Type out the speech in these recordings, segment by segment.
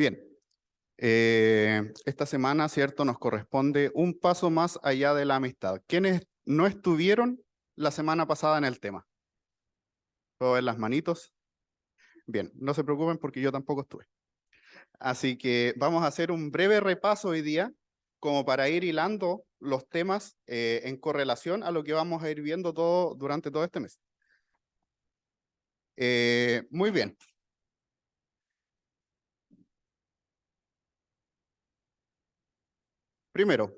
Bien, esta semana, ¿cierto? Nos corresponde un paso más allá de la amistad. ¿Quiénes no estuvieron la semana pasada en el tema? ¿Puedo ver las manitos? Bien, no se preocupen porque yo tampoco estuve. Así que vamos a hacer un breve repaso hoy día, como para ir hilando los temas en correlación a lo que vamos a ir viendo durante todo este mes. Muy bien. Primero,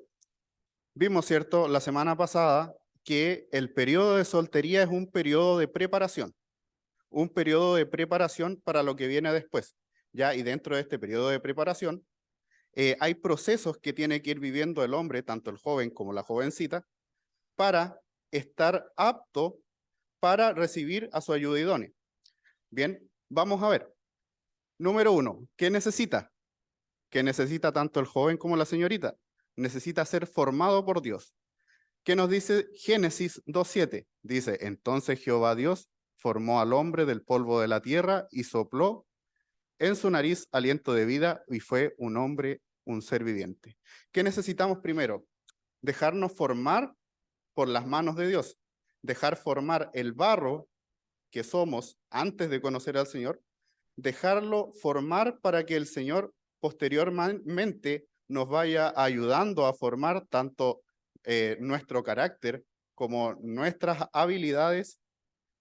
vimos, ¿cierto?, la semana pasada que el periodo de soltería es un periodo de preparación. Un periodo de preparación para lo que viene después, ¿ya? Y dentro de este periodo de preparación, hay procesos que tiene que ir viviendo el hombre, tanto el joven como la jovencita, para estar apto para recibir a su ayuda idónea. Bien, vamos a ver. Número 1, ¿qué necesita? ¿Qué necesita tanto el joven como la señorita? Necesita ser formado por Dios. ¿Qué nos dice Génesis 2:7? Dice, entonces Jehová Dios formó al hombre del polvo de la tierra y sopló en su nariz aliento de vida y fue un hombre, un ser viviente. ¿Qué necesitamos primero? Dejarnos formar por las manos de Dios, dejar formar el barro que somos antes de conocer al Señor, dejarlo formar para que el Señor posteriormente nos vaya ayudando a formar tanto nuestro carácter como nuestras habilidades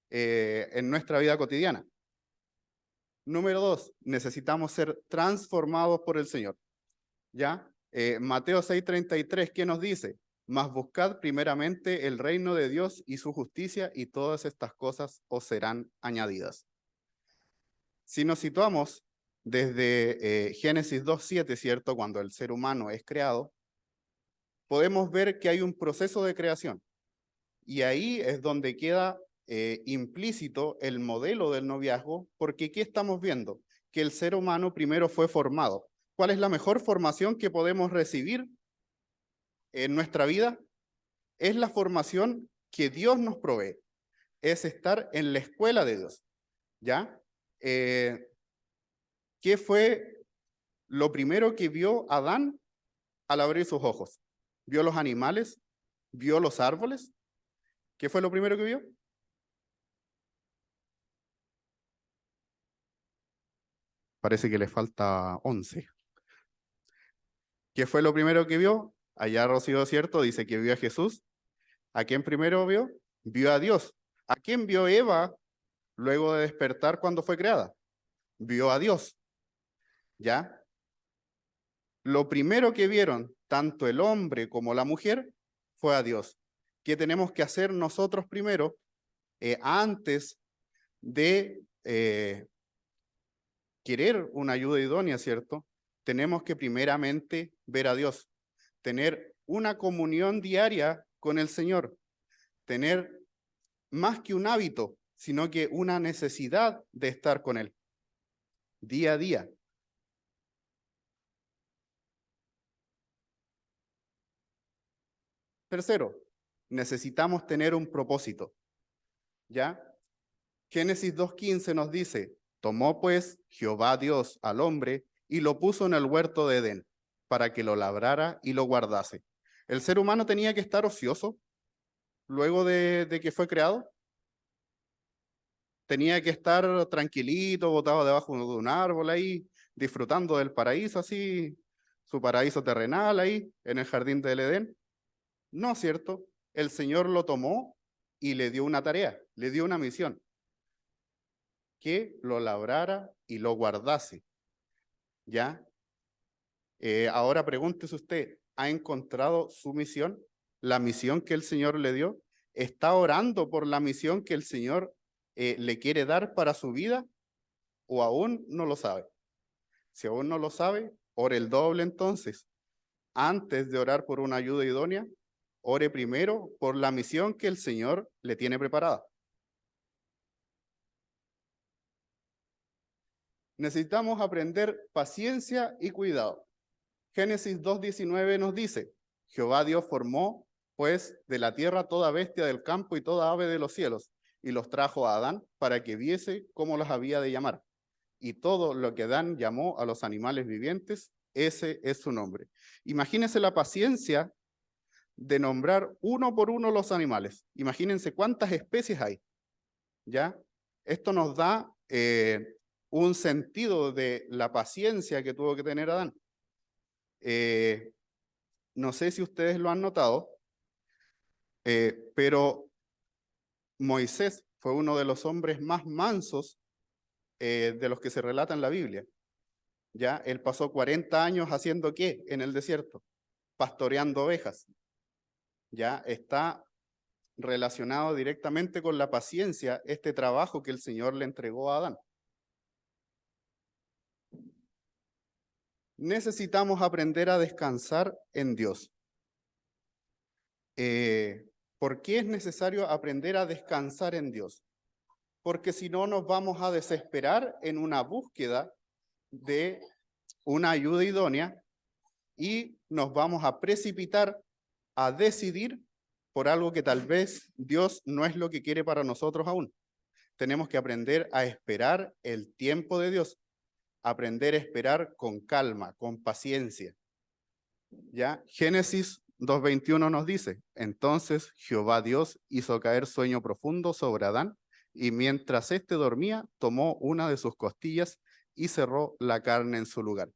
en nuestra vida cotidiana. Número 2, necesitamos ser transformados por el Señor. ¿Ya? Mateo 6:33, ¿qué nos dice? Mas buscad primeramente el reino de Dios y su justicia, y todas estas cosas os serán añadidas. Si nos situamos desde Génesis 2:7, ¿cierto? Cuando el ser humano es creado, podemos ver que hay un proceso de creación. Y ahí es donde queda implícito el modelo del noviazgo, porque ¿qué estamos viendo? Que el ser humano primero fue formado. ¿Cuál es la mejor formación que podemos recibir en nuestra vida? Es la formación que Dios nos provee. Es estar en la escuela de Dios. ¿Ya? ¿Qué fue lo primero que vio Adán al abrir sus ojos? ¿Vio los animales? ¿Vio los árboles? ¿Qué fue lo primero que vio? Parece que le falta 11. ¿Qué fue lo primero que vio? Allá Rocío, ¿cierto? Dice que vio a Jesús. ¿A quién primero vio? Vio a Dios. ¿A quién vio Eva luego de despertar cuando fue creada? Vio a Dios. ¿Ya? Lo primero que vieron tanto el hombre como la mujer fue a Dios. ¿Qué tenemos que hacer nosotros primero antes de querer una ayuda idónea, ¿cierto? Tenemos que primeramente ver a Dios, tener una comunión diaria con el Señor, tener más que un hábito, sino que una necesidad de estar con Él, día a día. Tercero, necesitamos tener un propósito, ¿ya? Génesis 2:15 nos dice, tomó pues Jehová Dios al hombre y lo puso en el huerto de Edén, para que lo labrara y lo guardase. ¿El ser humano tenía que estar ocioso luego de que fue creado? ¿Tenía que estar tranquilito, botado debajo de un árbol ahí, disfrutando del paraíso así, su paraíso terrenal ahí, en el jardín del Edén? No, ¿cierto? El Señor lo tomó y le dio una tarea, le dio una misión, que lo labrara y lo guardase, ¿ya? Ahora pregúntese usted, ¿ha encontrado su misión? ¿La misión que el Señor le dio? ¿Está orando por la misión que el Señor le quiere dar para su vida? ¿O aún no lo sabe? Si aún no lo sabe, ore el doble entonces. Antes de orar por una ayuda idónea, ore primero por la misión que el Señor le tiene preparada. Necesitamos aprender paciencia y cuidado. Génesis 2:19 nos dice, Jehová Dios formó pues de la tierra toda bestia del campo y toda ave de los cielos, y los trajo a Adán para que viese cómo las había de llamar. y todo lo que Adán llamó a los animales vivientes, ese es su nombre. Imagínense la paciencia de nombrar uno por uno los animales. Imagínense cuántas especies hay, ¿ya? Esto nos da un sentido de la paciencia que tuvo que tener Adán. No sé si ustedes lo han notado, pero Moisés fue uno de los hombres más mansos de los que se relata en la Biblia. ¿Ya? Él pasó 40 años haciendo ¿qué? En el desierto, pastoreando ovejas. Ya está relacionado directamente con la paciencia, este trabajo que el Señor le entregó a Adán. Necesitamos aprender a descansar en Dios. ¿Por qué es necesario aprender a descansar en Dios? Porque si no nos vamos a desesperar en una búsqueda de una ayuda idónea y nos vamos a precipitar a decidir por algo que tal vez Dios no es lo que quiere para nosotros aún. Tenemos que aprender a esperar el tiempo de Dios, aprender a esperar con calma, con paciencia. ¿Ya? Génesis 2:21 nos dice, entonces Jehová Dios hizo caer sueño profundo sobre Adán, y mientras éste dormía, tomó una de sus costillas y cerró la carne en su lugar.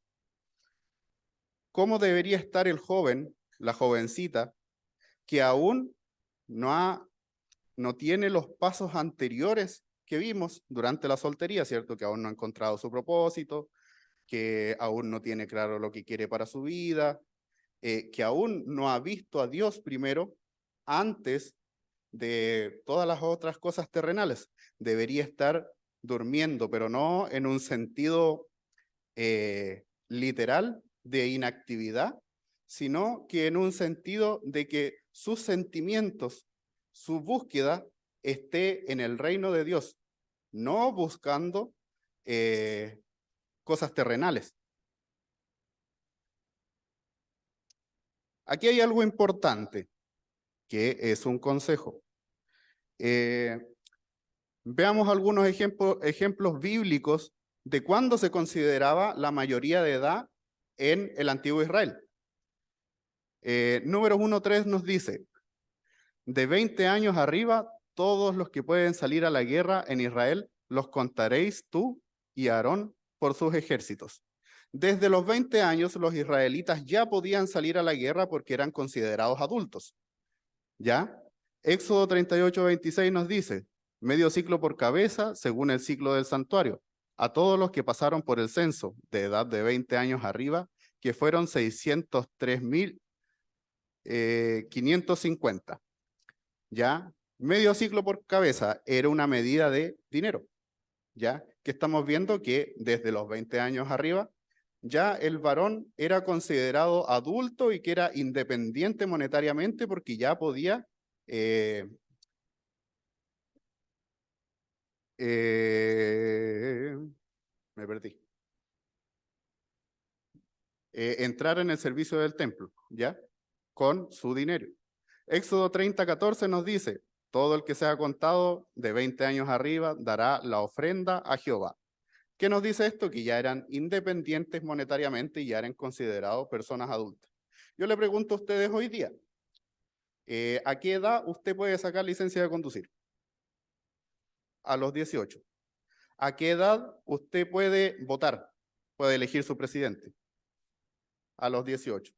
¿Cómo debería estar el joven, la jovencita, que aún no tiene los pasos anteriores que vimos durante la soltería, ¿cierto? Que aún no ha encontrado su propósito, que aún no tiene claro lo que quiere para su vida, que aún no ha visto a Dios primero antes de todas las otras cosas terrenales. Debería estar durmiendo, pero no en un sentido literal de inactividad, sino que en un sentido de que sus sentimientos, su búsqueda esté en el reino de Dios, no buscando cosas terrenales. Aquí hay algo importante, que es un consejo. Veamos algunos ejemplos bíblicos de cuándo se consideraba la mayoría de edad en el antiguo Israel. Números 1:3 nos dice, de 20 años arriba, todos los que pueden salir a la guerra en Israel, los contaréis tú y Aarón por sus ejércitos. Desde los 20 años, los israelitas ya podían salir a la guerra porque eran considerados adultos. ¿Ya? Éxodo 38:26 nos dice, medio ciclo por cabeza, según el ciclo del santuario, a todos los que pasaron por el censo de edad de 20 años arriba, que fueron 603.550. ¿Ya? Medio ciclo por cabeza era una medida de dinero, ¿ya? Que estamos viendo que desde los 20 años arriba, ya el varón era considerado adulto y que era independiente monetariamente porque ya podía me perdí. Entrar en el servicio del templo, ¿ya? Con su dinero. Éxodo 30:14 nos dice, todo el que sea contado de 20 años arriba dará la ofrenda a Jehová. ¿Qué nos dice esto? Que ya eran independientes monetariamente y ya eran considerados personas adultas. Yo le pregunto a ustedes hoy día, ¿a qué edad usted puede sacar licencia de conducir? A los 18. ¿A qué edad usted puede votar? Puede elegir su presidente. A los 18.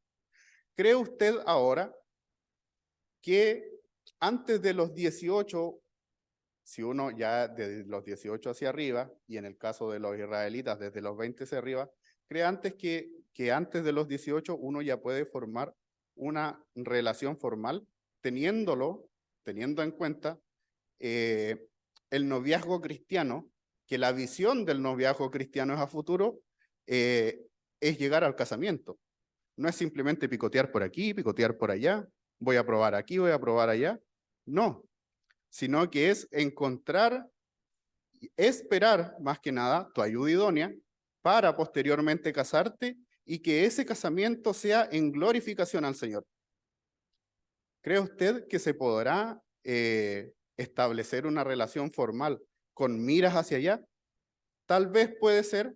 ¿Cree usted ahora que antes de los 18, si uno ya de los 18 hacia arriba, y en el caso de los israelitas desde los 20 hacia arriba, cree antes que antes de los 18 uno ya puede formar una relación formal, teniendo en cuenta el noviazgo cristiano, que la visión del noviazgo cristiano es a futuro, es llegar al casamiento. No es simplemente picotear por aquí, picotear por allá, voy a probar aquí, voy a probar allá. No, sino que es encontrar, esperar más que nada tu ayuda idónea para posteriormente casarte y que ese casamiento sea en glorificación al Señor. ¿Cree usted que se podrá establecer una relación formal con miras hacia allá? Tal vez puede ser,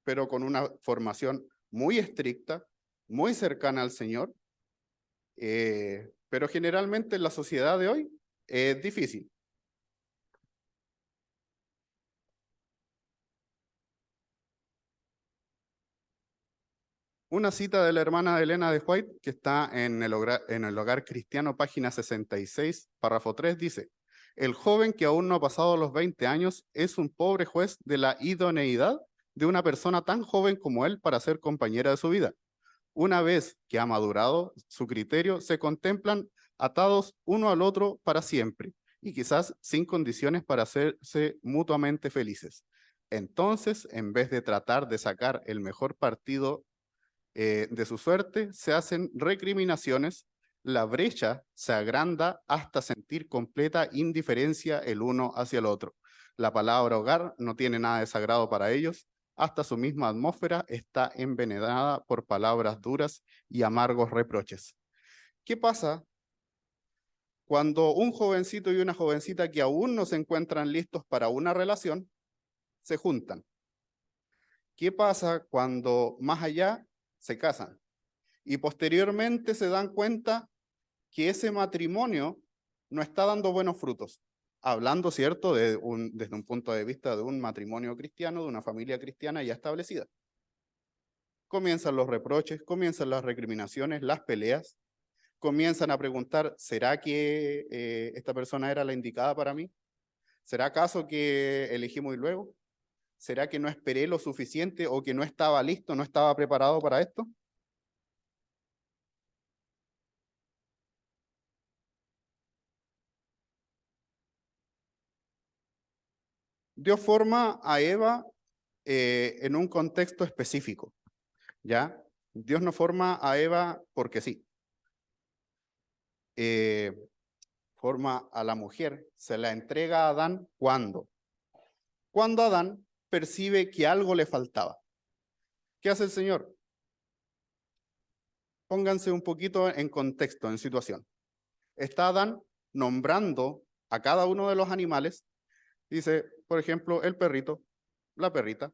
pero con una formación muy estricta, muy cercana al Señor, pero generalmente en la sociedad de hoy es difícil. Una cita de la hermana de Elena de White, que está en el Hogar Cristiano, página 66, párrafo 3, dice: el joven que aún no ha pasado los 20 años es un pobre juez de la idoneidad de una persona tan joven como él para ser compañera de su vida. Una vez que ha madurado su criterio, se contemplan atados uno al otro para siempre y quizás sin condiciones para hacerse mutuamente felices. Entonces, en vez de tratar de sacar el mejor partido de su suerte, se hacen recriminaciones, la brecha se agranda hasta sentir completa indiferencia el uno hacia el otro. La palabra hogar no tiene nada de sagrado para ellos, hasta su misma atmósfera está envenenada por palabras duras y amargos reproches. ¿Qué pasa cuando un jovencito y una jovencita que aún no se encuentran listos para una relación se juntan? ¿Qué pasa cuando más allá se casan? Y posteriormente se dan cuenta que ese matrimonio no está dando buenos frutos. Hablando, ¿cierto?, desde un punto de vista de un matrimonio cristiano, de una familia cristiana ya establecida. Comienzan los reproches, comienzan las recriminaciones, las peleas, comienzan a preguntar, ¿será que esta persona era la indicada para mí? ¿Será acaso que elegí muy luego? ¿Será que no esperé lo suficiente o que no estaba listo, no estaba preparado para esto? Dios forma a Eva en un contexto específico, ¿ya? Dios no forma a Eva porque sí. Eh, Forma a la mujer, se la entrega a Adán ¿cuándo? Cuando Adán percibe que algo le faltaba. ¿Qué hace el Señor? Pónganse un poquito en contexto, en situación. Está Adán nombrando a cada uno de los animales, dice, por ejemplo, el perrito, la perrita,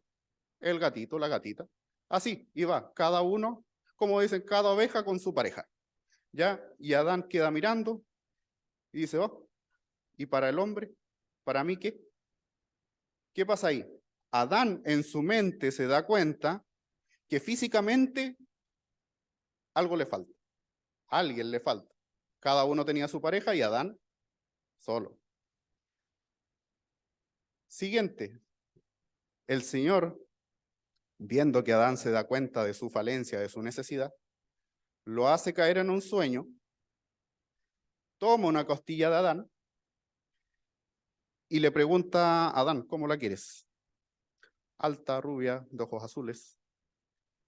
el gatito, la gatita. Así, y va, cada uno, como dicen, cada oveja con su pareja. ¿Ya? Y Adán queda mirando y dice, oh, ¿y para el hombre? ¿Para mí qué? ¿Qué pasa ahí? Adán en su mente se da cuenta que físicamente algo le falta, a alguien le falta. Cada uno tenía su pareja y Adán solo. Siguiente, el Señor, viendo que Adán se da cuenta de su falencia, de su necesidad, lo hace caer en un sueño, toma una costilla de Adán y le pregunta a Adán, ¿cómo la quieres? Alta, rubia, de ojos azules.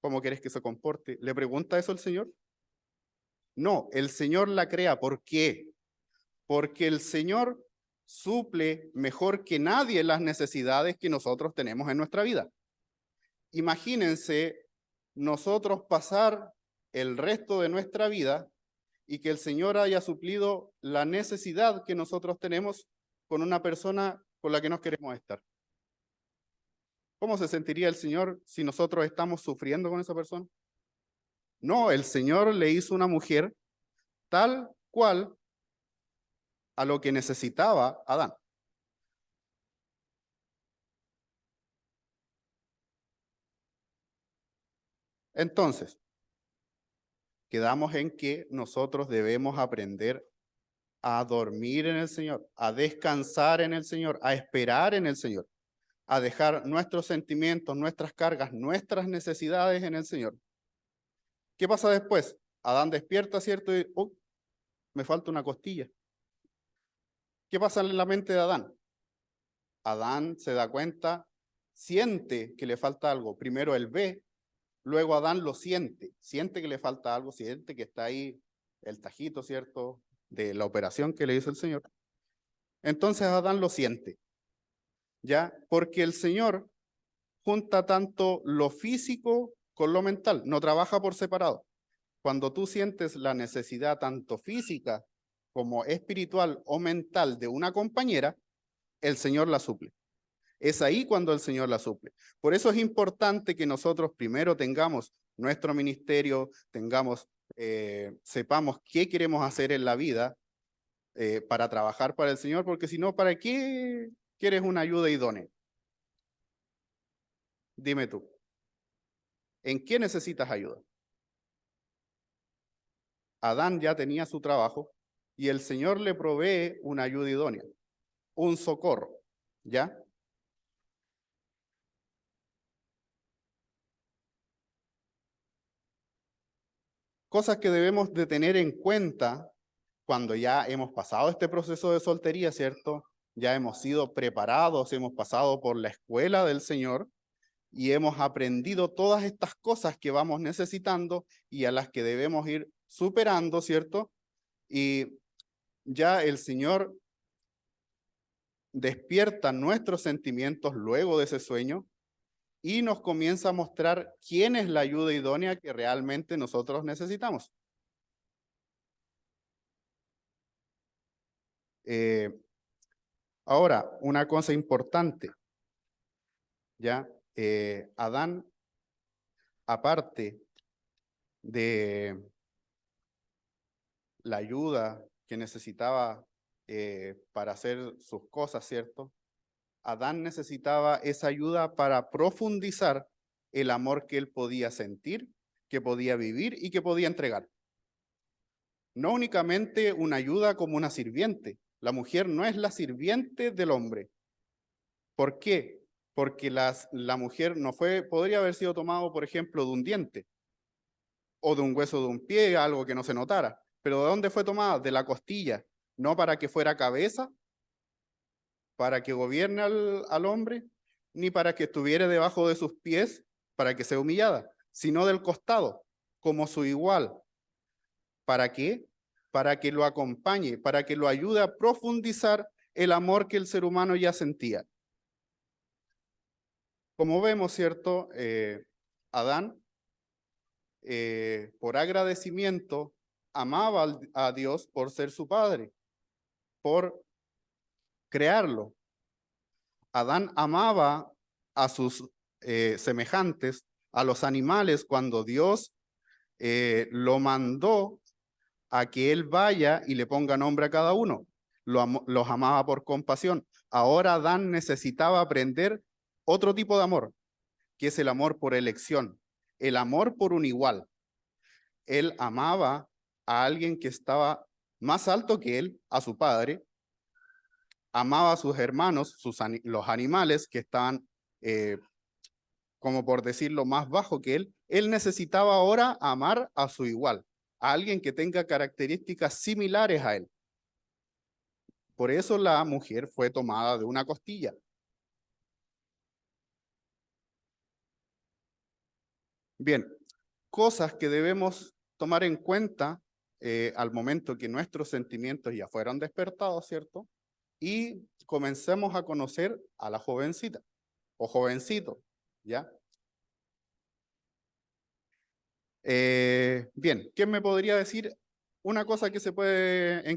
¿Cómo quieres que se comporte? ¿Le pregunta eso el Señor? No, el Señor la crea. ¿Por qué? Porque el Señor suple mejor que nadie las necesidades que nosotros tenemos en nuestra vida. Imagínense nosotros pasar el resto de nuestra vida y que el Señor haya suplido la necesidad que nosotros tenemos con una persona con la que nos queremos estar. ¿Cómo se sentiría el Señor si nosotros estamos sufriendo con esa persona? No, el Señor le hizo una mujer tal cual a lo que necesitaba Adán. Entonces, quedamos en que nosotros debemos aprender a dormir en el Señor, a descansar en el Señor, a esperar en el Señor, a dejar nuestros sentimientos, nuestras cargas, nuestras necesidades en el Señor. ¿Qué pasa después? Adán despierta, ¿cierto? Y, me falta una costilla. ¿Qué pasa en la mente de Adán? Adán se da cuenta, siente que le falta algo. Primero él ve, luego Adán lo siente que le falta algo, siente que está ahí el tajito, ¿cierto? De la operación que le hizo el Señor. Entonces Adán lo siente, ¿ya? Porque el Señor junta tanto lo físico con lo mental, no trabaja por separado. Cuando tú sientes la necesidad tanto física como espiritual o mental de una compañera, el Señor la suple. Es ahí cuando el Señor la suple. Por eso es importante que nosotros primero tengamos nuestro ministerio, sepamos qué queremos hacer en la vida para trabajar para el Señor, porque si no, ¿para qué quieres una ayuda idónea? Dime tú, ¿en qué necesitas ayuda? Adán ya tenía su trabajo y el Señor le provee una ayuda idónea, un socorro, ¿ya? Cosas que debemos de tener en cuenta cuando ya hemos pasado este proceso de soltería, ¿cierto? Ya hemos sido preparados, hemos pasado por la escuela del Señor y hemos aprendido todas estas cosas que vamos necesitando y a las que debemos ir superando, ¿cierto? Y ya el Señor despierta nuestros sentimientos luego de ese sueño y nos comienza a mostrar quién es la ayuda idónea que realmente nosotros necesitamos. Ahora, una cosa importante, ¿ya? Adán, aparte de la ayuda que necesitaba para hacer sus cosas, ¿cierto? Adán necesitaba esa ayuda para profundizar el amor que él podía sentir, que podía vivir y que podía entregar. No únicamente una ayuda como una sirviente. La mujer no es la sirviente del hombre. ¿Por qué? Porque la mujer no podría haber sido tomado, por ejemplo, de un diente o de un hueso de un pie, algo que no se notara. Pero ¿de dónde fue tomada? De la costilla. No para que fuera cabeza, para que gobierne al hombre, ni para que estuviera debajo de sus pies, para que sea humillada, sino del costado, como su igual. ¿Para qué? Para que lo acompañe, para que lo ayude a profundizar el amor que el ser humano ya sentía. Como vemos, ¿cierto? Adán, por agradecimiento, amaba a Dios por ser su padre, por crearlo. Adán amaba a sus semejantes, a los animales, cuando Dios lo mandó a que él vaya y le ponga nombre a cada uno. Los amaba por compasión. Ahora Adán necesitaba aprender otro tipo de amor, que es el amor por elección, el amor por un igual. Él amaba a alguien que estaba más alto que él, a su padre, amaba a sus hermanos, los animales que estaban, como por decirlo, más bajo que él necesitaba ahora amar a su igual, a alguien que tenga características similares a él. Por eso la mujer fue tomada de una costilla. Bien, cosas que debemos tomar en cuenta al momento que nuestros sentimientos ya fueron despertados, ¿cierto? Y comencemos a conocer a la jovencita o jovencito, ¿ya? Bien, ¿quién me podría decir una cosa en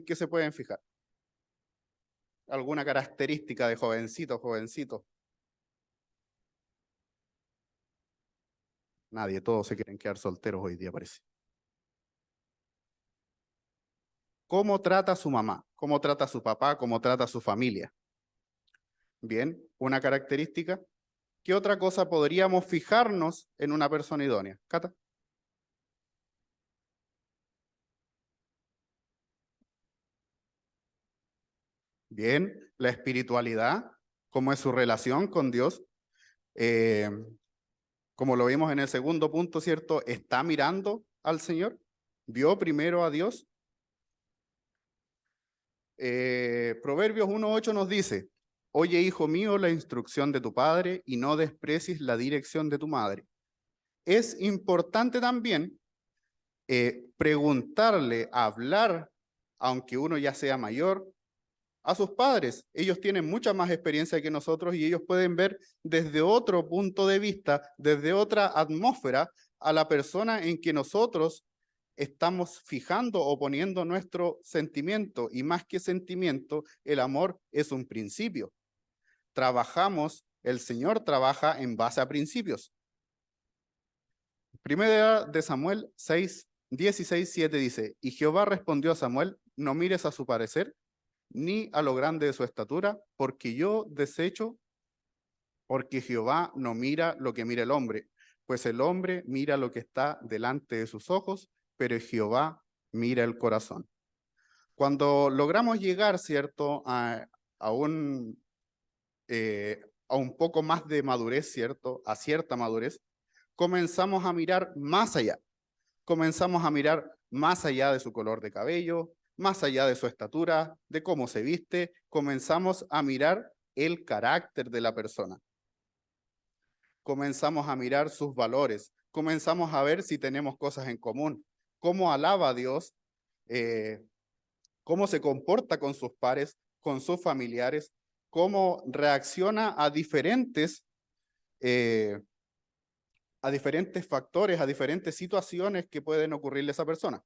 que se pueden fijar? ¿Alguna característica de jovencito, jovencito? Nadie, todos se quieren quedar solteros hoy día, parece. ¿Cómo trata a su mamá? ¿Cómo trata a su papá? ¿Cómo trata a su familia? Bien, una característica. ¿Qué otra cosa podríamos fijarnos en una persona idónea? Cata. Bien, la espiritualidad, cómo es su relación con Dios. Eh, como lo vimos en el segundo punto, ¿cierto? ¿Está mirando al Señor? ¿Vio primero a Dios? Proverbios 1:8 nos dice, oye, hijo mío, la instrucción de tu padre y no desprecies la dirección de tu madre. Es importante también preguntarle, hablar, aunque uno ya sea mayor, a sus padres. Ellos tienen mucha más experiencia que nosotros y ellos pueden ver desde otro punto de vista, desde otra atmósfera, a la persona en que nosotros estamos fijando o poniendo nuestro sentimiento. Y más que sentimiento, el amor es un principio. Trabajamos El Señor trabaja en base a principios. Primera de Samuel 6, 16, 7 dice, y Jehová respondió a Samuel, no mires a su parecer, ni a lo grande de su estatura, porque Jehová no mira lo que mira el hombre, pues el hombre mira lo que está delante de sus ojos, pero Jehová mira el corazón. Cuando logramos llegar, ¿cierto?, a un poco más de madurez, ¿cierto?, a cierta madurez, comenzamos a mirar más allá. Comenzamos a mirar más allá de su color de cabello, más allá de su estatura, de cómo se viste, comenzamos a mirar el carácter de la persona. Comenzamos a mirar sus valores, comenzamos a ver si tenemos cosas en común, cómo alaba a Dios, cómo se comporta con sus pares, con sus familiares, cómo reacciona a diferentes factores, a diferentes situaciones que pueden ocurrirle a esa persona.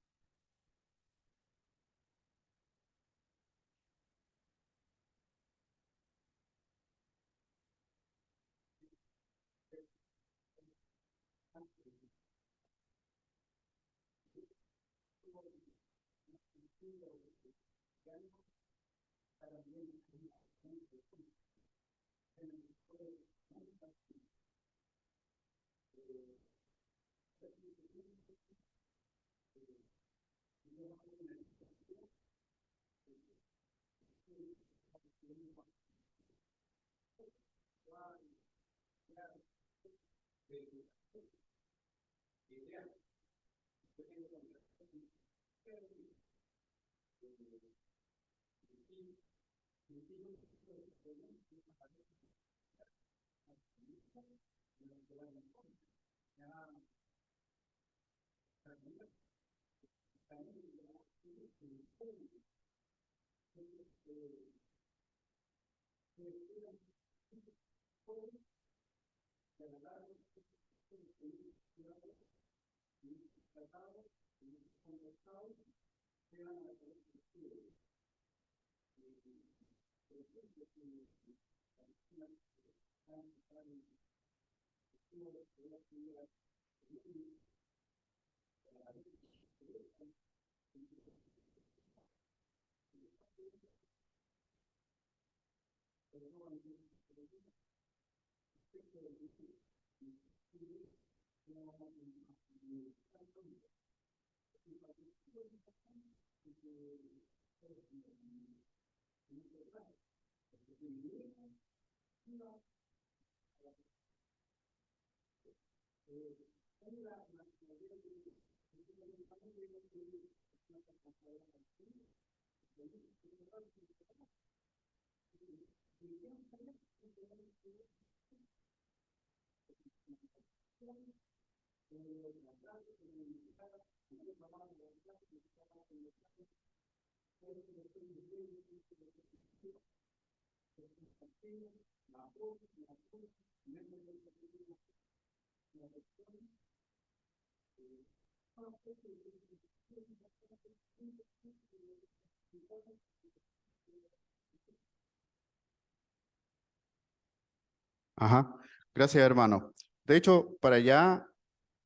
Ajá, gracias hermano. De hecho, para allá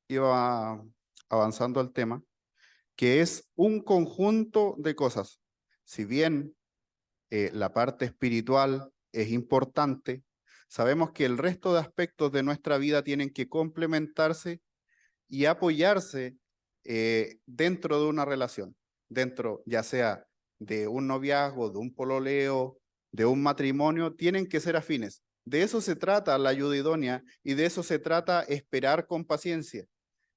iba avanzando al tema, que es un conjunto de cosas. Si bien la parte espiritual es importante, sabemos que el resto de aspectos de nuestra vida tienen que complementarse y apoyarse dentro de una relación, dentro ya sea de un noviazgo, de un pololeo, de un matrimonio, tienen que ser afines. De eso se trata la ayuda idónea y de eso se trata esperar con paciencia.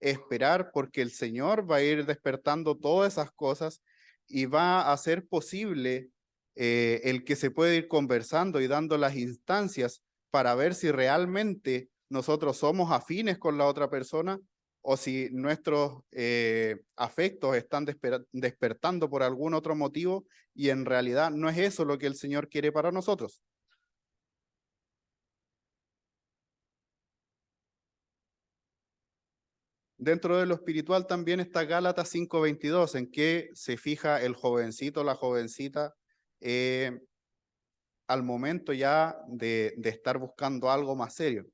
Esperar porque el Señor va a ir despertando todas esas cosas y va a hacer posible el que se puede ir conversando y dando las instancias para ver si realmente nosotros somos afines con la otra persona o si nuestros afectos están despertando por algún otro motivo y en realidad no es eso lo que el Señor quiere para nosotros. Dentro de lo espiritual también está Gálatas 5:22, en que se fija el jovencito, la jovencita, al momento ya de estar buscando algo más serio.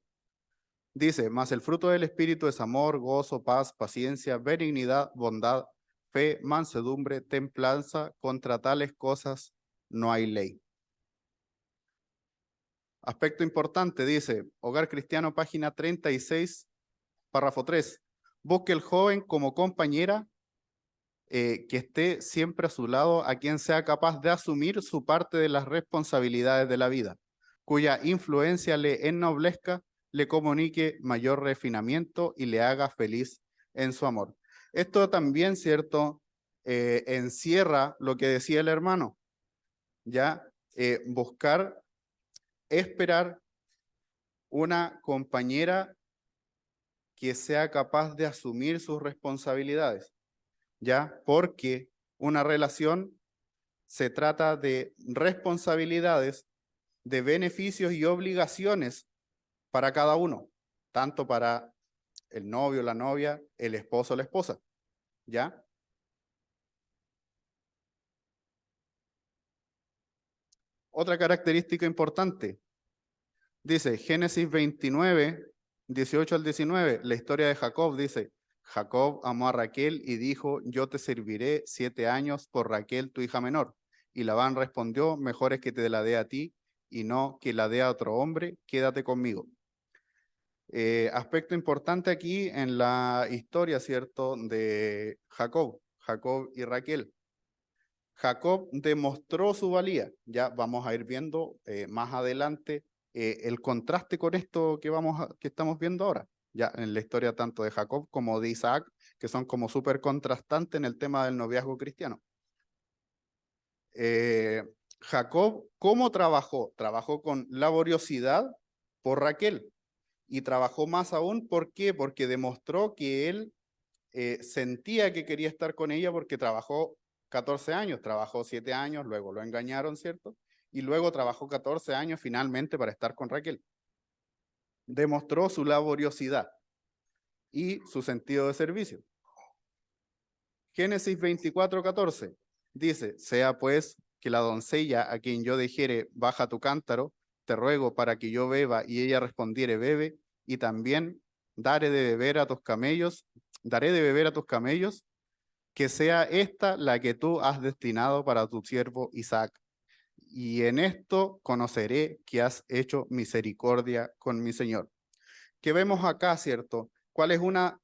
Dice, mas el fruto del Espíritu es amor, gozo, paz, paciencia, benignidad, bondad, fe, mansedumbre, templanza. Contra tales cosas no hay ley. Aspecto importante, dice, Hogar Cristiano, página 36, párrafo 3. Busque el joven como compañera que esté siempre a su lado, a quien sea capaz de asumir su parte de las responsabilidades de la vida, cuya influencia le ennoblezca, le comunique mayor refinamiento y le haga feliz en su amor. Esto también, ¿cierto? Encierra lo que decía el hermano, ya buscar, esperar una compañera que sea capaz de asumir sus responsabilidades, ¿ya? Porque una relación se trata de responsabilidades, de beneficios y obligaciones para cada uno, tanto para el novio, la novia, el esposo, la esposa, ¿ya? Otra característica importante, dice Génesis 29, 18 al 19, la historia de Jacob, dice, Jacob amó a Raquel y dijo, yo te serviré 7 años por Raquel, tu hija menor. Y Labán respondió, mejor es que te la dé a ti y no que la dé a otro hombre, quédate conmigo. Aspecto importante aquí en la historia, ¿cierto?, de Jacob y Raquel. Jacob demostró su valía. Ya vamos a ir viendo más adelante el contraste con esto que estamos viendo ahora. Ya en la historia tanto de Jacob como de Isaac, que son como súper contrastantes en el tema del noviazgo cristiano. Jacob, ¿cómo trabajó? Trabajó con laboriosidad por Raquel. Y trabajó más aún, ¿por qué? Porque demostró que él sentía que quería estar con ella porque trabajó 14 años, trabajó 7 años, luego lo engañaron, ¿cierto? Y luego trabajó 14 años finalmente para estar con Raquel. Demostró su laboriosidad y su sentido de servicio. Génesis 24:14 dice, sea pues que la doncella a quien yo dijere, baja tu cántaro, te ruego para que yo beba, y ella respondiere, bebe, y también daré de beber a tus camellos, que sea esta la que tú has destinado para tu siervo Isaac. Y en esto conoceré que has hecho misericordia con mi Señor. ¿Qué vemos acá, cierto? ¿Cuál es una?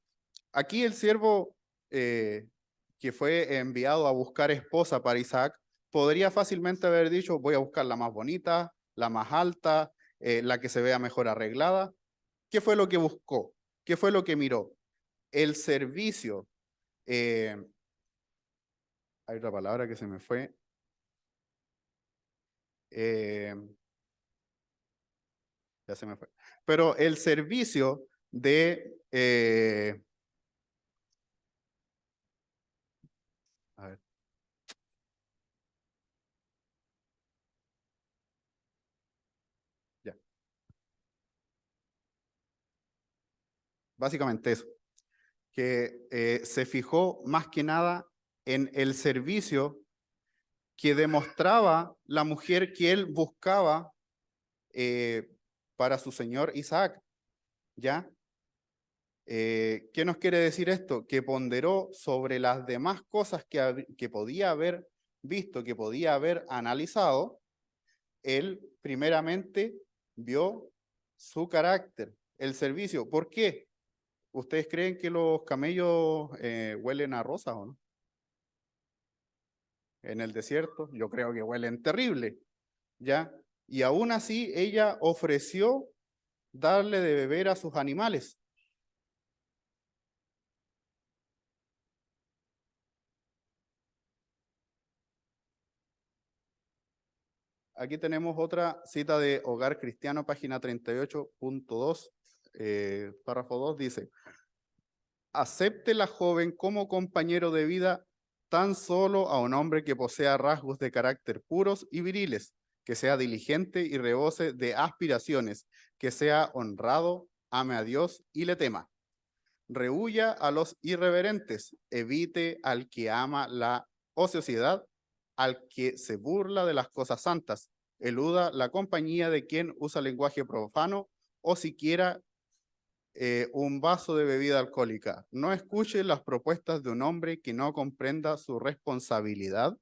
Aquí el siervo que fue enviado a buscar esposa para Isaac podría fácilmente haber dicho, voy a buscar la más bonita, la más alta, la que se vea mejor arreglada. ¿Qué fue lo que buscó? ¿Qué fue lo que miró? El servicio. Hay otra palabra que se me fue. Eh, ya se me fue. Pero el servicio de... a ver. Ya. Básicamente eso. Que se fijó más que nada en el servicio que demostraba la mujer que él buscaba para su señor Isaac. ¿Ya? ¿Qué nos quiere decir esto? Que ponderó sobre las demás cosas que podía haber visto, que podía haber analizado. Él primeramente vio su carácter, el servicio. ¿Por qué? ¿Ustedes creen que los camellos huelen a rosas o no? En el desierto, yo creo que huelen terrible, ¿ya? Y aún así ella ofreció darle de beber a sus animales. Aquí tenemos otra cita de Hogar Cristiano, página 38.2, párrafo 2, dice, acepte la joven como compañero de vida tan solo a un hombre que posea rasgos de carácter puros y viriles, que sea diligente y rebose de aspiraciones, que sea honrado, ame a Dios y le tema. Rehuya a los irreverentes, evite al que ama la ociosidad, al que se burla de las cosas santas, eluda la compañía de quien usa lenguaje profano o siquiera un vaso de bebida alcohólica. No escuche las propuestas de un hombre que no comprenda su responsabilidad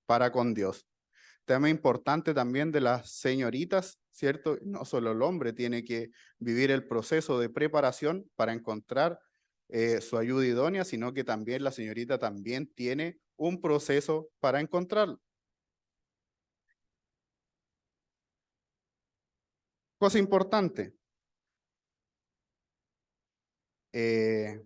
para con Dios. Tema importante también de las señoritas, ¿cierto? No solo el hombre tiene que vivir el proceso de preparación para encontrar su ayuda idónea, sino que también la señorita también tiene un proceso para encontrarlo. Cosa importante. Eh,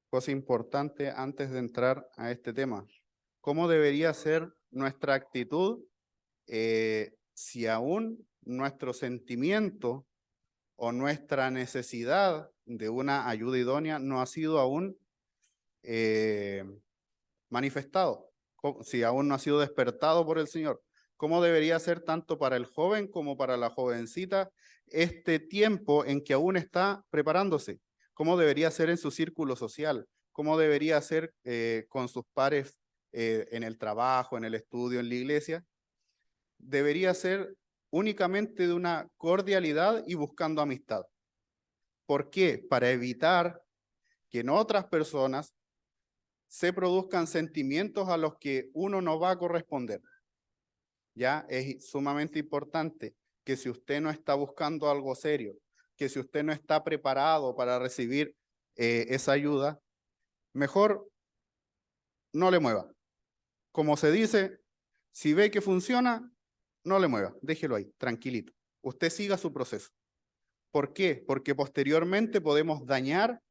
cosa importante antes de entrar a este tema. ¿Cómo debería ser nuestra actitud si aún nuestro sentimiento o nuestra necesidad de una ayuda idónea no ha sido aún eh, manifestado, si aún no ha sido despertado por el Señor? ¿Cómo debería ser tanto para el joven como para la jovencita este tiempo en que aún está preparándose? ¿Cómo debería ser en su círculo social? ¿Cómo debería ser con sus pares en el trabajo, en el estudio, en la iglesia? Debería ser únicamente de una cordialidad y buscando amistad. ¿Por qué? Para evitar que en otras personas se produzcan sentimientos a los que uno no va a corresponder. Ya es sumamente importante que si usted no está buscando algo serio, que si usted no está preparado para recibir esa ayuda, mejor no le mueva. Como se dice, si ve que funciona, no le mueva, déjelo ahí, tranquilito. Usted siga su proceso. ¿Por qué? Porque posteriormente podemos dañar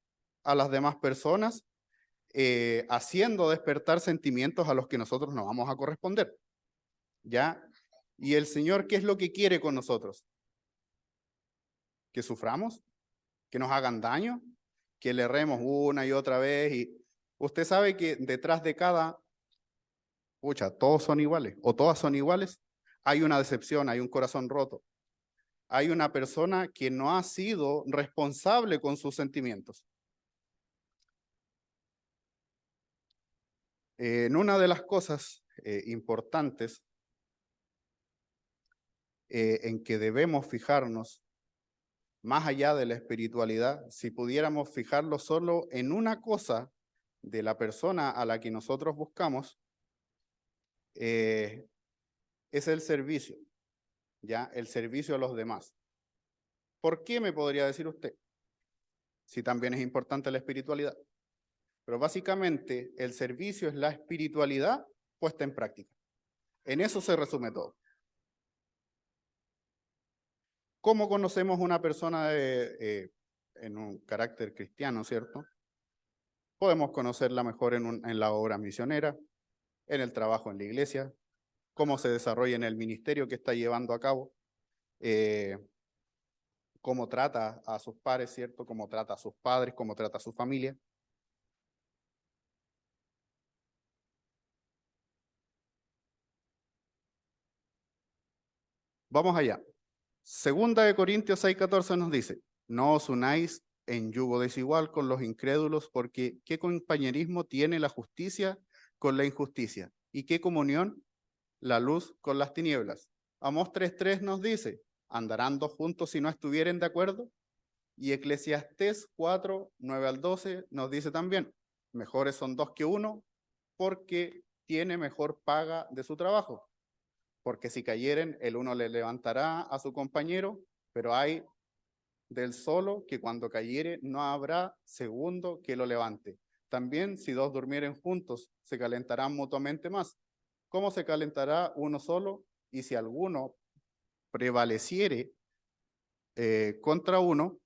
a las demás personas haciendo despertar sentimientos a los que nosotros no vamos a corresponder. ¿Ya? Y el Señor, ¿qué es lo que quiere con nosotros? ¿Que suframos? ¿Que nos hagan daño? ¿Que le erremos una y otra vez? Y usted sabe que detrás de cada, pucha, todos son iguales o todas son iguales, hay una decepción, hay un corazón roto, hay una persona que no ha sido responsable con sus sentimientos. En una de las cosas importantes en que debemos fijarnos, más allá de la espiritualidad, si pudiéramos fijarlo solo en una cosa de la persona a la que nosotros buscamos, es el servicio, ¿ya? El servicio a los demás. ¿Por qué me podría decir usted? Si también es importante la espiritualidad. Pero básicamente el servicio es la espiritualidad puesta en práctica. En eso se resume todo. ¿Cómo conocemos una persona en un carácter cristiano, cierto? Podemos conocerla mejor en la obra misionera, en el trabajo en la iglesia, cómo se desarrolla en el ministerio que está llevando a cabo, eh, cómo trata a sus pares, ¿cierto? Cómo trata a sus padres, cómo trata a su familia. Vamos allá. Segunda de Corintios 6:14 nos dice, no os unáis en yugo desigual con los incrédulos, porque ¿qué compañerismo tiene la justicia con la injusticia? ¿Y qué comunión la luz con las tinieblas? Amós 3:3 nos dice, ¿andarán dos juntos si no estuvieren de acuerdo? Y Eclesiastés 4:9 al 12 nos dice también, mejores son dos que uno, porque tiene mejor paga de su trabajo. Porque si cayeren, el uno le levantará a su compañero, pero hay del solo que cuando cayere no habrá segundo que lo levante. También si dos durmieren juntos, se calentarán mutuamente más. ¿Cómo se calentará uno solo? Y si alguno prevaleciere contra uno,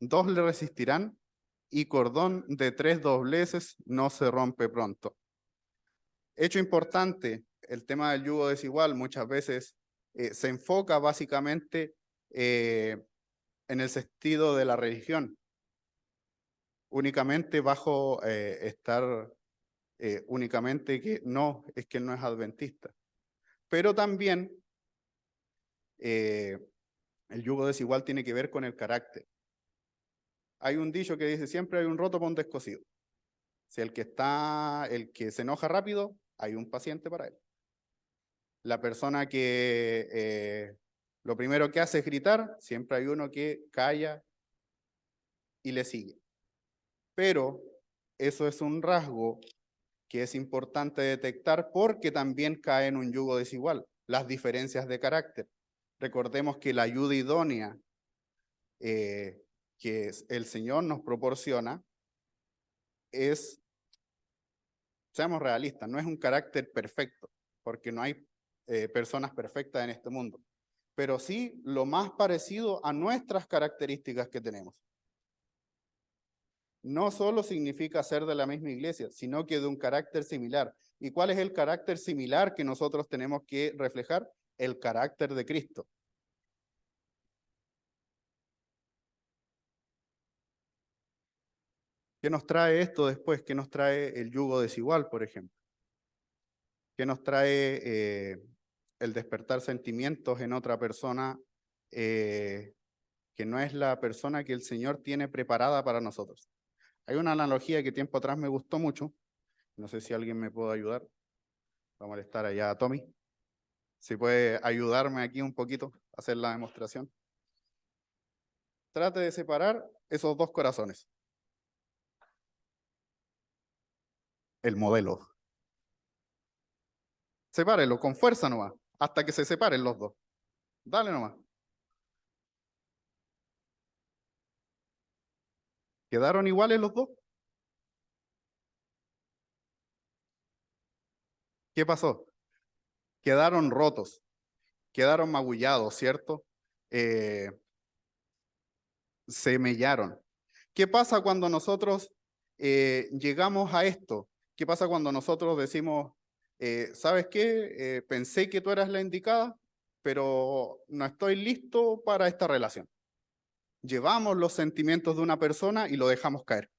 dos le resistirán y cordón de tres dobleces no se rompe pronto. Hecho importante, el tema del yugo desigual muchas veces se enfoca básicamente en el sentido de la religión, únicamente bajo estar únicamente es que no es adventista. Pero también el yugo desigual tiene que ver con el carácter. Hay un dicho que dice, siempre hay un roto para un descosido. Si el que se enoja rápido, hay un paciente para él. La persona que lo primero que hace es gritar, siempre hay uno que calla y le sigue. Pero eso es un rasgo que es importante detectar porque también cae en un yugo desigual, las diferencias de carácter. Recordemos que la ayuda idónea que el Señor nos proporciona es, seamos realistas, no es un carácter perfecto, porque no hay personas perfectas en este mundo, pero sí lo más parecido a nuestras características que tenemos. No solo significa ser de la misma iglesia, sino que de un carácter similar. ¿Y cuál es el carácter similar que nosotros tenemos que reflejar? El carácter de Cristo. ¿Qué nos trae esto después? ¿Qué nos trae el yugo desigual, por ejemplo? ¿Qué nos trae el despertar sentimientos en otra persona que no es la persona que el Señor tiene preparada para nosotros? Hay una analogía que tiempo atrás me gustó mucho. No sé si alguien me puede ayudar. Va a molestar allá a Tommy. Si puede ayudarme aquí un poquito a hacer la demostración. Trate de separar esos dos corazones. El modelo. Sepárelo con fuerza nomás, hasta que se separen los dos. Dale nomás. ¿Quedaron iguales los dos? ¿Qué pasó? Quedaron rotos, quedaron magullados, ¿cierto? Eh, se mellaron. ¿Qué pasa cuando nosotros llegamos a esto? ¿Qué pasa cuando nosotros decimos, ¿sabes qué? Pensé que tú eras la indicada, pero no estoy listo para esta relación. Llevamos los sentimientos de una persona y lo dejamos caer.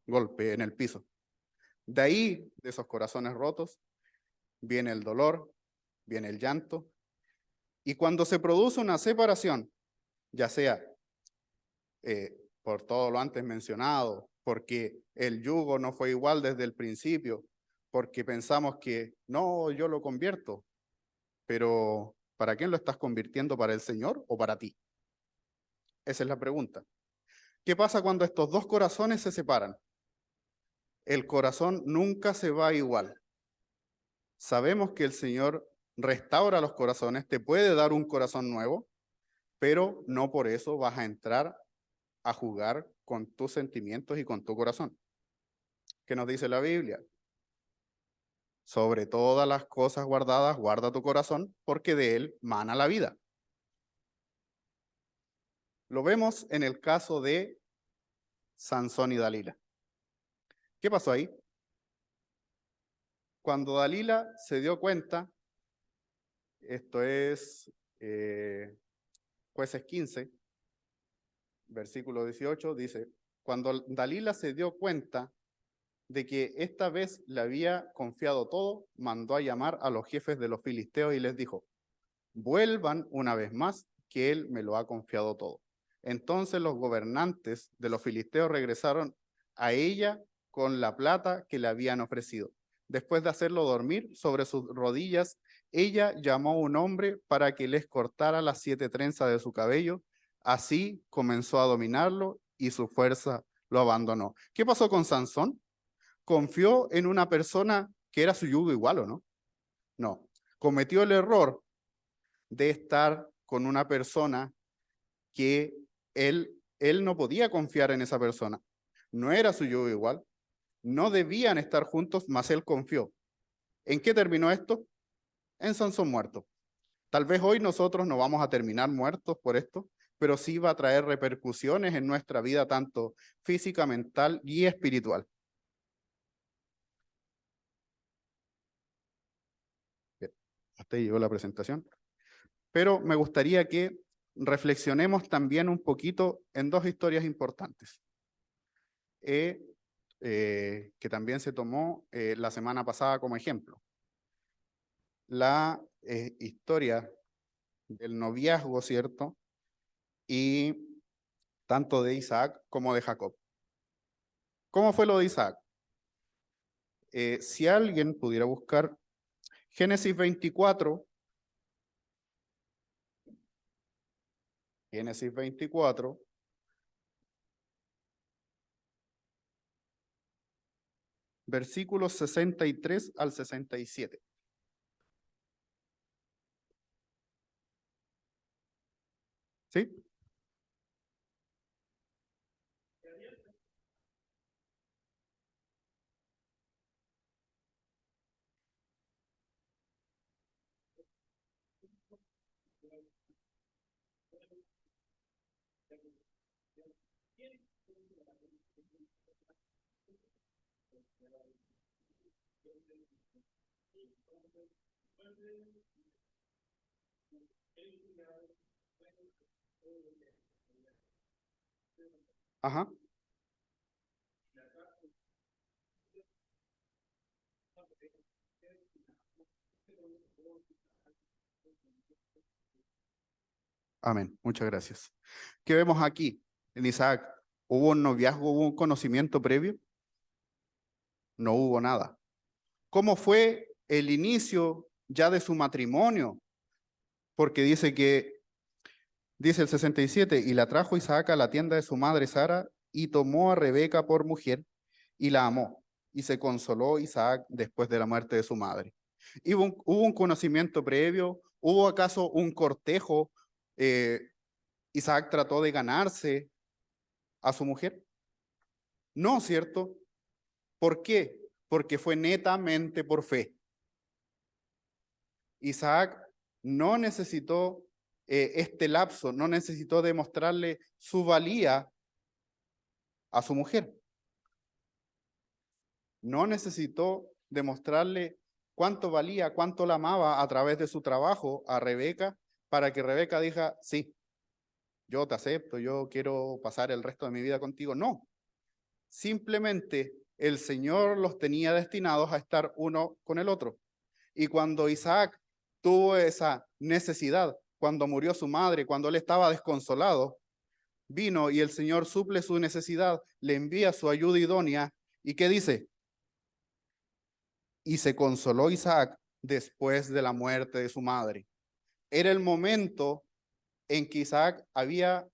Golpe en el piso. De ahí, de esos corazones rotos, viene el dolor, viene el llanto. Y cuando se produce una separación, ya sea por todo lo antes mencionado, porque el yugo no fue igual desde el principio, porque pensamos que no, yo lo convierto, pero ¿para quién lo estás convirtiendo? ¿Para el Señor o para ti? Esa es la pregunta. ¿Qué pasa cuando estos dos corazones se separan? El corazón nunca se va igual. Sabemos que el Señor restaura los corazones, te puede dar un corazón nuevo, pero no por eso vas a entrar a jugar con tus sentimientos y con tu corazón. ¿Qué nos dice la Biblia? Sobre todas las cosas guardadas, guarda tu corazón, porque de él mana la vida. Lo vemos en el caso de Sansón y Dalila. ¿Qué pasó ahí? Cuando Dalila se dio cuenta, esto es Jueces 15, versículo 18, dice, cuando Dalila se dio cuenta de que esta vez le había confiado todo, mandó a llamar a los jefes de los filisteos y les dijo, vuelvan una vez más, que él me lo ha confiado todo. Entonces los gobernantes de los filisteos regresaron a ella con la plata que le habían ofrecido. Después de hacerlo dormir sobre sus rodillas, ella llamó a un hombre para que les cortara las 7 trenzas de su cabello. Así comenzó a dominarlo y su fuerza lo abandonó. ¿Qué pasó con Sansón? ¿Confió en una persona que era su yugo igual o no? No. Cometió el error de estar con una persona que él no podía confiar en esa persona. No era su yugo igual. No debían estar juntos, mas él confió. ¿En qué terminó esto? En Sansón muerto. Tal vez hoy nosotros no vamos a terminar muertos por esto, pero sí va a traer repercusiones en nuestra vida, tanto física, mental y espiritual. Bien, hasta ahí llegó la presentación. Pero me gustaría que reflexionemos también un poquito en dos historias importantes, que también se tomó la semana pasada como ejemplo. La historia del noviazgo, ¿cierto? Y tanto de Isaac como de Jacob. ¿Cómo fue lo de Isaac? Si alguien pudiera buscar Génesis 24, Génesis 24, versículos 63 al 67. ¿Sí? Ajá. Amén. Muchas gracias. ¿Qué vemos aquí en Isaac? ¿Hubo un noviazgo, hubo un conocimiento previo? No hubo nada. ¿Cómo fue el inicio ya de su matrimonio? Porque dice el 67, y la trajo Isaac a la tienda de su madre Sara, y tomó a Rebeca por mujer, y la amó, y se consoló Isaac después de la muerte de su madre. ¿Hubo un conocimiento previo? ¿Hubo acaso un cortejo? ¿Isaac trató de ganarse a su mujer? No, ¿cierto? ¿Por qué? Porque fue netamente por fe. Isaac no necesitó este lapso, no necesitó demostrarle su valía a su mujer. No necesitó demostrarle cuánto valía, cuánto la amaba a través de su trabajo a Rebeca, para que Rebeca diga, sí, yo te acepto, yo quiero pasar el resto de mi vida contigo. No, simplemente el Señor los tenía destinados a estar uno con el otro. Y cuando Isaac tuvo esa necesidad, cuando murió su madre, cuando él estaba desconsolado, vino y el Señor suple su necesidad, le envía su ayuda idónea. ¿Y qué dice? Y se consoló Isaac después de la muerte de su madre. Era el momento en que Isaac había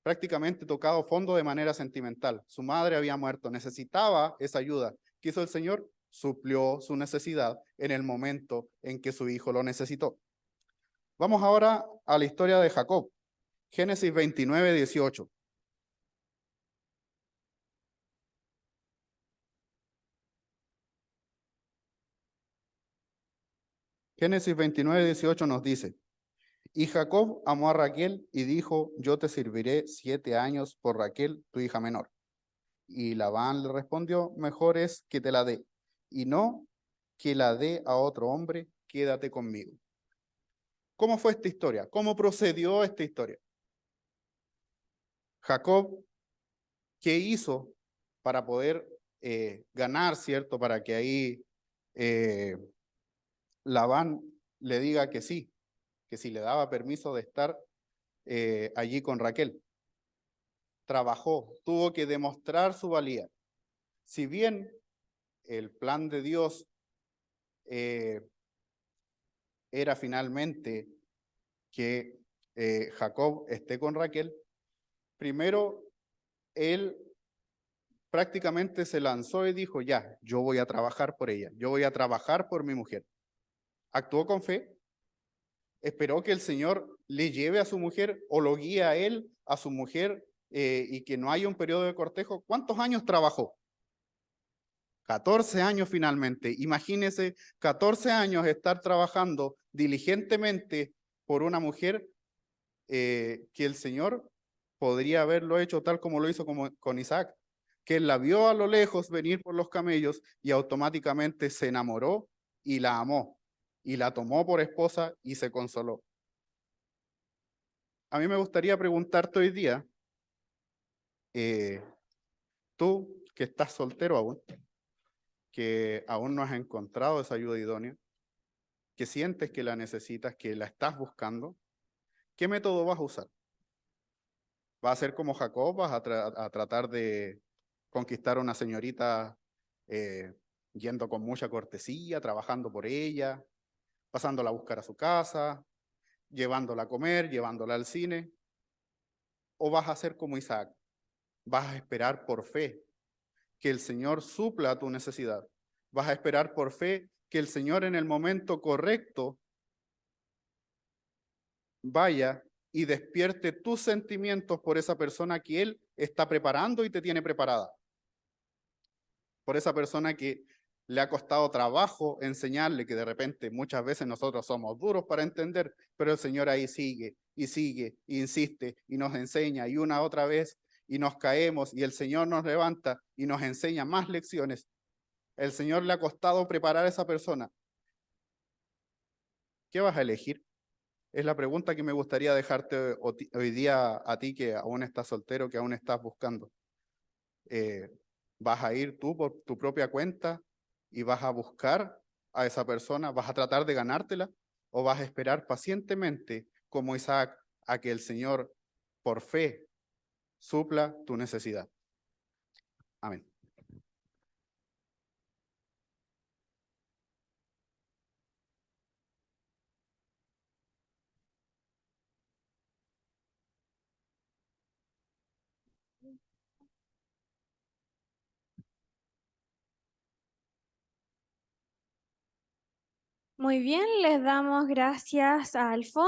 prácticamente tocado fondo de manera sentimental. Su madre había muerto, necesitaba esa ayuda. ¿Qué hizo el Señor? Suplió su necesidad en el momento en que su hijo lo necesitó. Vamos ahora a la historia de Jacob. Génesis 29, 18. Génesis 29, 18 nos dice, y Jacob amó a Raquel y dijo, yo te serviré 7 años por Raquel, tu hija menor. Y Labán le respondió, mejor es que te la dé, y no que la dé a otro hombre, quédate conmigo. ¿Cómo fue esta historia? ¿Cómo procedió esta historia? Jacob, ¿qué hizo para poder ganar, cierto? Para que ahí eh, Labán le diga que si le daba permiso de estar allí con Raquel. Trabajó, tuvo que demostrar su valía. Si bien el plan de Dios eh, era finalmente que Jacob esté con Raquel, primero él prácticamente se lanzó y dijo, ya, yo voy a trabajar por ella, yo voy a trabajar por mi mujer. Actuó con fe, esperó que el Señor le lleve a su mujer o lo guíe a él, a su mujer, y que no haya un periodo de cortejo. ¿Cuántos años trabajó? 14 años finalmente. Imagínese 14 años estar trabajando diligentemente por una mujer que el Señor podría haberlo hecho tal como lo hizo con Isaac, que él la vio a lo lejos venir por los camellos y automáticamente se enamoró y la amó y la tomó por esposa y se consoló. A mí me gustaría preguntarte hoy día, eh, tú que estás soltero aún, que aún no has encontrado esa ayuda idónea, que sientes que la necesitas, que la estás buscando, ¿qué método vas a usar? Va a ser como Jacob, vas a tratar de conquistar a una señorita yendo con mucha cortesía, trabajando por ella, pasándola a buscar a su casa, llevándola a comer, llevándola al cine. ¿O vas a ser como Isaac? Vas a esperar por fe que el Señor supla tu necesidad. Vas a esperar por fe que el Señor en el momento correcto vaya y despierte tus sentimientos por esa persona que Él está preparando y te tiene preparada. Por esa persona que le ha costado trabajo enseñarle, que de repente muchas veces nosotros somos duros para entender, pero el Señor ahí sigue y sigue, e insiste y nos enseña y una otra vez y nos caemos y el Señor nos levanta y nos enseña más lecciones. El Señor le ha costado preparar a esa persona. ¿Qué vas a elegir? Es la pregunta que me gustaría dejarte hoy día a ti que aún estás soltero, que aún estás buscando. Eh, ¿Vas a ir tú por tu propia cuenta y vas a buscar a esa persona? ¿Vas a tratar de ganártela? ¿O vas a esperar pacientemente, como Isaac, a que el Señor, por fe, supla tu necesidad? Amén. Muy bien, les damos gracias a Alfonso.